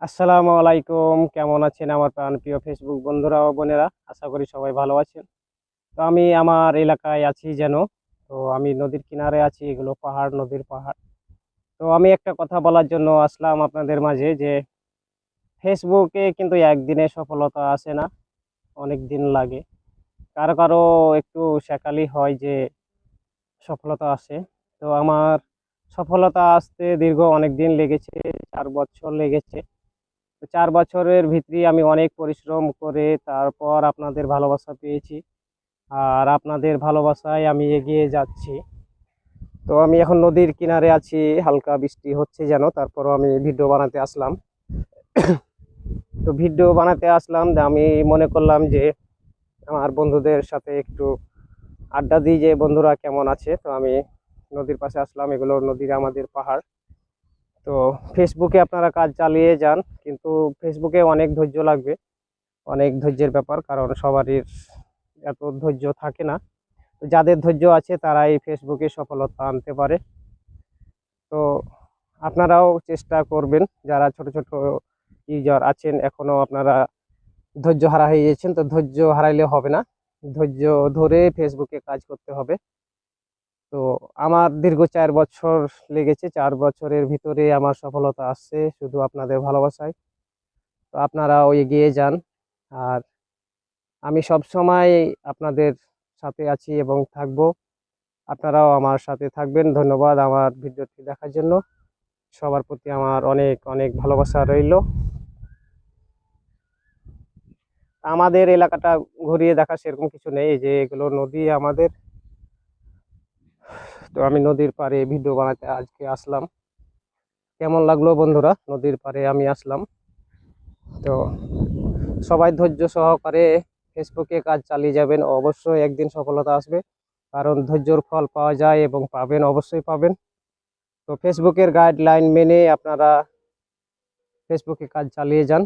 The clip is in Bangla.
আসসালামু আলাইকুম। কেমন আছেন আমার প্রাণপ্রিয় ফেসবুক বন্ধুরা ও বোনেরা? আশা করি সবাই ভালো আছেন। তো আমি আমার এলাকায় আছি যেন। তো আমি নদীর কিনারে আছি, এগুলো পাহাড়, নদীর পাহাড়। তো আমি একটা কথা বলার জন্য আসলাম আপনাদের মাঝে যে ফেসবুকে কিন্তু একদিনে সফলতা আসে না, অনেক দিন লাগে। কারো, কারো একটু সেকালি হয় যে সফলতা আসে। তো আমার সফলতা আসতে দীর্ঘ অনেক দিন লেগেছে, ৪ বছর লেগেছে। তো ৪ বছরের ভিতরে আমি অনেক পরিশ্রম করে তারপর আপনাদের ভালোবাসা পেয়েছি। আর আপনাদের ভালোবাসায় আমি এগিয়ে যাচ্ছি। তো আমি এখন নদীর কিনারে আছি, হালকা বৃষ্টি হচ্ছে যেন, তারপরও আমি ভিডিও বানাতে আসলাম। তো ভিডিও বানাতে আসলাম যে আমি মনে করলাম যে আমার বন্ধুদের সাথে একটু আড্ডা দিই, যে বন্ধুরা কেমন আছে। তো আমি নদীর পাশে আসলাম, এগুলো নদীর আমাদের পাহাড়। তো ফেসবুকে আপনারা কাজ চালিয়ে যান, কিন্তু ফেসবুকে অনেক ধৈর্য লাগবে, অনেক ধৈর্যের ব্যাপার, কারণ সবারই এত ধৈর্য থাকে না। তো যাদের ধৈর্য আছে তারাই ফেসবুকে সফলতা আনতে পারে। তো আপনারাও চেষ্টা করবেন, যারা ছোট ছোট ইউজার আছেন এখনো আপনারা ধৈর্য হারা হয়ে গেছেন, তো ধৈর্য হারাইলে হবে না, ধৈর্য ধরে ফেসবুকে কাজ করতে হবে। তো আমার দীর্ঘ ৪ বছর লেগেছে, ৪ বছরের ভিতরে আমার সফলতা আসছে শুধু আপনাদের ভালোবাসায়। তো আপনারাও এগিয়ে যান। আর আমি সব সময় আপনাদের সাথে আছি এবং থাকবো। আপনারাও আমার সাথে থাকবেন। ধন্যবাদ আমার ভিডিওটি দেখার জন্য। সবার প্রতি আমার অনেক অনেক ভালোবাসা রইল। আমাদের এলাকাটা ঘুরিয়ে দেখা সেরকম কিছু নেই, এই যে এগুলো নদী আমাদের। তো আমি নদীর পাড়ে ভিডিও বানাতে আজকে আসলাম। কেমন লাগলো বন্ধুরা? নদীর পাড়ে আমি আসলাম। তো সবাই ধৈর্য সহকারে ফেসবুকে কাজ চালিয়ে যাবেন, অবশ্যই একদিন সফলতা আসবে। কারণ ধৈর্যর ফল পাওয়া যায় এবং পাবেন, অবশ্যই পাবেন। তো ফেসবুকের গাইডলাইন মেনে আপনারা ফেসবুকে কাজ চালিয়ে যান।